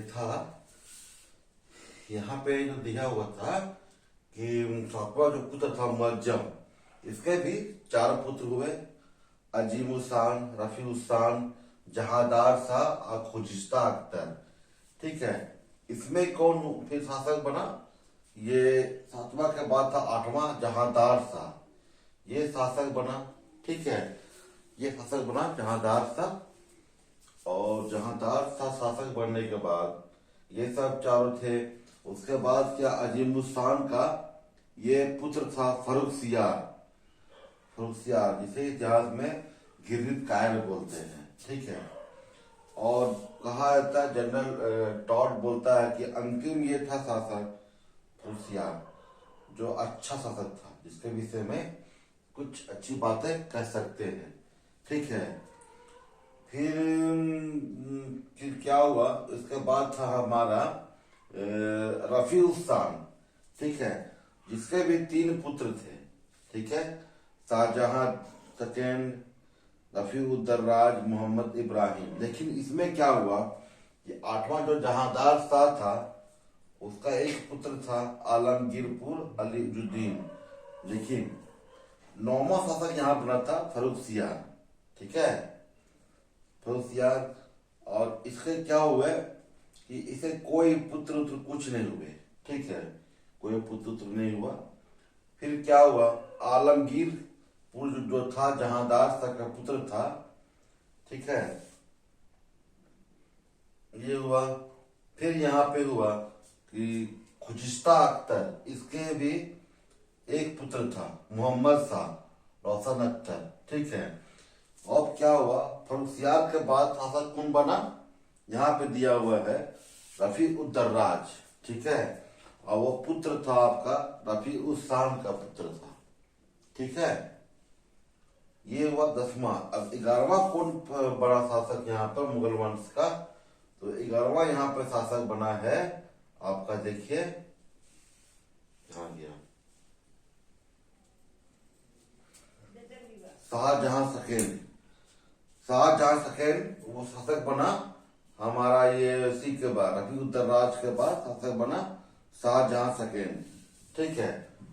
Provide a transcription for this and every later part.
था यहाँ पे जो दिया हुआ था कि सातवां जो पुत्र था मुअज्जम, इसके भी चार पुत्र हुए, अजीमुशान, रफीउशान, जहादार शाह और खुजिस्ता अख्तर। ठीक है, इसमें कौन फिर शासक बना? ये सातवां के बाद था आठवां जहादार शाह, ये शासक बना। ठीक है, ये शासक बना जहादार शाह। और जहादार शाह शासक बनने के बाद ये सब चारों थे। उसके बाद क्या, अजीमुशान का ये पुत्र था फर्रुखसियार, फर्रुखसियार जिसे इतिहास में गिरगिट कायर बोलते हैं। ठीक है, और कहा जाता है, जनरल टॉड बोलता है कि अंतिम ये था शासक फर्रुखसियार जो अच्छा शासक था, जिसके विषय में कुछ अच्छी बातें कह सकते हैं। ठीक है, फिर क्या हुआ, इसके बाद था हमारा रफीउशान। ठीक है, जिसके भी तीन पुत्र थे। ठीक है, शाहजहां सेकेंड, रफीउद्दर्राज, मोहम्मद इब्राहिम। लेकिन इसमें क्या हुआ कि आठवां जो जहांदार शाह था उसका एक पुत्र था आलमगीरपुर अलीजुद्दीन। लेकिन नौवां शासक यहाँ बना था फर्रुखसियार। ठीक है, फर्रुखसियार। और इसके क्या हुए कि इसे कोई पुत्र उत्र कुछ नहीं हुए। ठीक है, कोई पुत्र उत्र नहीं हुआ। फिर क्या हुआ, आलमगीरपुर जो था जहांदार शाह का पुत्र था। ठीक है, ये हुआ। फिर यहाँ पे हुआ कि खुजिस्ता अख्तर, इसके भी एक पुत्र था मोहम्मद शाह रोशन अख्तर। ठीक है, अब क्या हुआ, फर्रुखसियार के बाद शासक कौन बना? यहाँ पे दिया हुआ है रफीउद्दर्राज। ठीक है, और वो पुत्र था आपका रफीउशान का पुत्र था। ठीक है, ये हुआ 10वां। अब 11वां कौन बड़ा शासक यहाँ पर मुगल वंश का? तो 11वां यहाँ पे शासक बना है आपका, देखिए कहाँ गया, शाहजहां सेकेंड। शाहजहां सेकेंड वो शासक बना हमारा, ये इसी के बाद रफीउद्दर्राज के बाद शासक बना शाहजहां सेकेंड। ठीक है,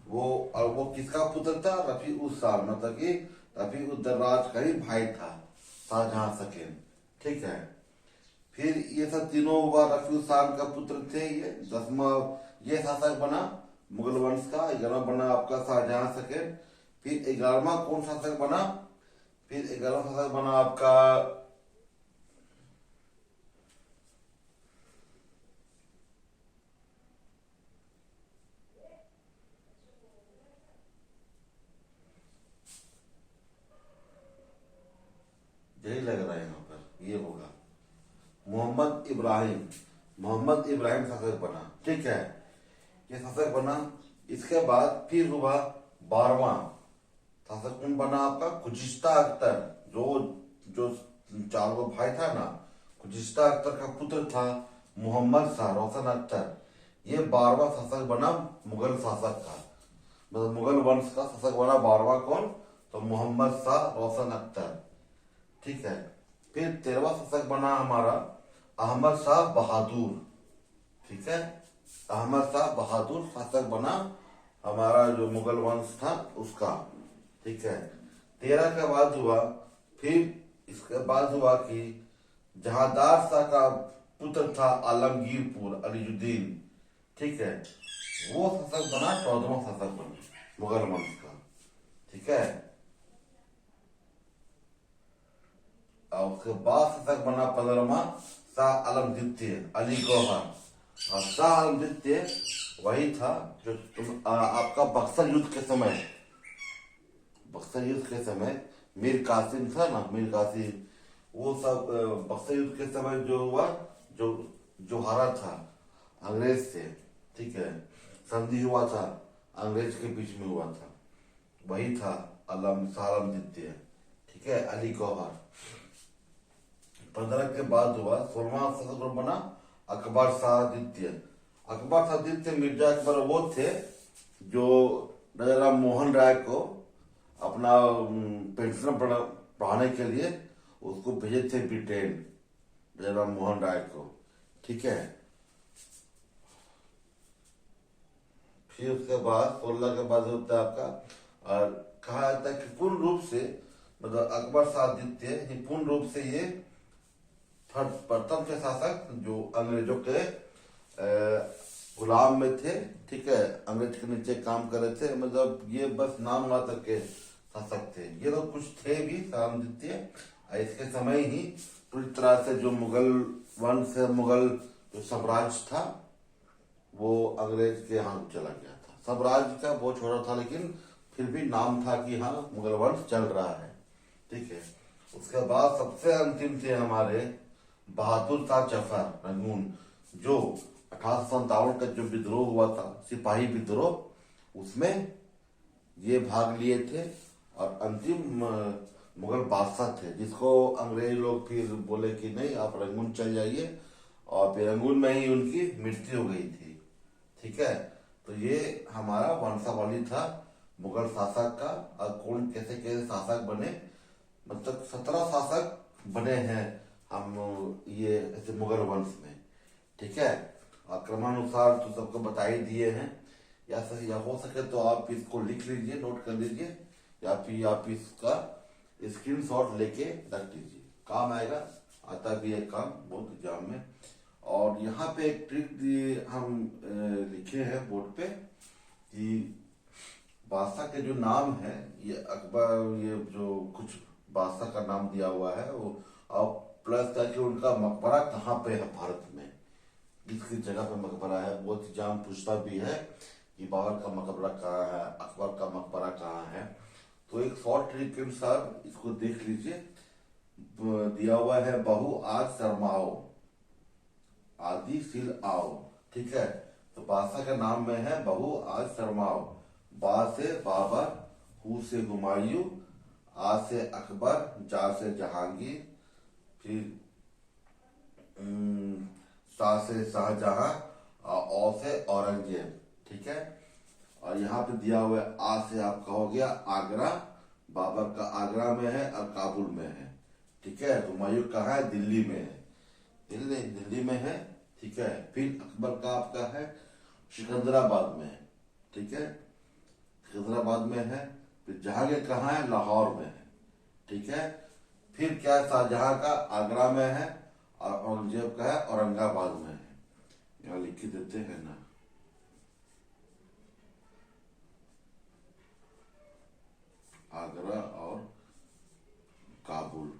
वो किसका पुत्र था? रफीउशान, मतलब कि रफीउद्दर्राज का ही भाई था शाहजहां सेकेंड। ठीक है, फिर ये सब तीनों हुआ, रफीउशान का पुत्र थे ये। 10वां ये शासक बना मुगल वंश का। 11वां बना आपका शाहजहां सेकेंड। फिर 11वां कौन शासक बना? फिर 11वां शासक बना आपका यही लग रहा है यहाँ पर, ये होगा मोहम्मद इब्राहिम। मोहम्मद इब्राहिम शासक बना। ठीक है, ये शासक बना। इसके बाद फिर हुआ 12वां शासक कौन बना आपका? खुजिस्ता अख्तर, जो जो चार वो भाई था ना, खुजिस्ता अख्तर का पुत्र था मोहम्मद शाह रोशन अख्तर। ये 12वां शासक बना मुगल शासक का, मतलब मुगल वंश का शासक बना 12वां कौन? तो मोहम्मद शाह रोशन अख्तर। ठीक है, फिर 13वां शासक बना हमारा अहमद शाह बहादुर। ठीक है, अहमद शाह बहादुर शासक बना हमारा जो मुगल वंश था उसका। ठीक है, 13 के बाद हुआ, फिर इसके बाद हुआ कि जहादार शाह का पुत्र था आलमगीरपुर अलीजुद्दीन। ठीक है, वो शासक बना 14वां शासक बना मुगल वंश का। ठीक है, और उसके बाद शासक बना 15वां शाह आलम द्वितीय अली गौहर। और शाह आलम द्वितीय वही था जो आपका बक्सर युद्ध के समय मीर कासिम था ना, मीर कासिम, वो सब बक्सर युद्ध के समय जो हुआ, जो हारा था अंग्रेज से। ठीक है, संधि हुआ था अंग्रेज के बीच में हुआ था, वही था शाह आलम द्वितीय। ठीक है, अली गौहर। 15 के बाद हुआ 16वां शासक बना अकबर शाह द्वितीय। अकबर शाह द्वितीय मिर्जा अकबर वो थे जो राजा मोहन राय को अपना पेंशन पढ़ाने के लिए उसको भेजे थे ब्रिटेन, राजा मोहन राय को। ठीक है, फिर उसके बाद 16 के बाद होता है आपका, और कहा जाता है कि पूर्ण रूप से मतलब अकबर शाह द्वितीय ही पूर्ण रूप से ये प्रथम के शासक जो अंग्रेजों के गुलाम में थे, ठीक है, अंग्रेज के नीचे काम कर रहे थे, मतलब ये बस नाम मात्र के शासक थे। ये लोग कुछ थे भी शाहजहां द्वितीय। इसके समय ही पूरी तरह से जो मुगल वंश है, मुगल जो साम्राज्य था वो अंग्रेज के हाथ चला गया था। साम्राज्य का बहुत छोटा था लेकिन फिर भी नाम था कि हाँ मुगल वंश चल रहा है, ठीक है। उसके बाद सबसे अंतिम थे हमारे बहादुर शाह जफर रंगून, जो 1857 का जो विद्रोह हुआ था, सिपाही विद्रोह, उसमें ये भाग लिए थे और अंतिम मुगल बादशाह थे, जिसको अंग्रेज लोग फिर बोले कि नहीं आप रंगून चल जाइए, और फिर रंगून में ही उनकी मृत्यु हो गई थी, ठीक है। तो ये हमारा वंशावली था मुगल शासक का, और कौन कैसे कैसे शासक बने, मतलब 17 शासक बने हैं हम ये ऐसे मुगल वंश में, ठीक है। और क्रमानुसार तो सबको बता ही दिए हैं, या हो सके तो आप इसको लिख लीजिए, नोट कर लीजिए, या फिर आप इसका स्क्रीनशॉट लेके रख लीजिए, काम आएगा, आता भी है काम बहुत एग्जाम में। और यहाँ पे एक ट्रिक हम लिखे हैं बोर्ड पे कि बादशाह के जो नाम है, ये अकबर, ये जो कुछ बादशाह का नाम दिया हुआ है वो, और प्लस ताकि उनका मकबरा कहाँ पे है भारत में, किस किस जगह पे मकबरा है। बहुत एग्जाम पूछता भी है कि बाबर का मकबरा कहाँ है, अकबर का मकबरा कहाँ है। तो एक शॉर्ट ट्रिक के अनुसार इसको देख लीजिए, दिया हुआ है बहु आज शर्माओ आदि सिल आओ, ठीक है। तो बादशाह के नाम में है बहु आज शर्माओ, बा से बाबर, हु से हुमायूं, आ से अकबर, जा से जहांगीर, फिर शाह से शाहजहां, और औ से औरंगजेब, ठीक है। और यहाँ पे दिया हुआ है आ से आपका हो गया आगरा, बाबर का आगरा में है और काबुल में है, ठीक है। हुमायूं कहाँ है, दिल्ली में है, दिल्ली में है, ठीक है। फिर अकबर का आपका है सिकंदराबाद में है, ठीक है, सिकंदराबाद में है। फिर जहांगीर कहाँ है, लाहौर में है, ठीक है। फिर क्या शाहजहां का आगरा में है, और औरंगजेब का है औरंगाबाद में है। यहाँ लिख के देते हैं ना, आगरा और काबुल,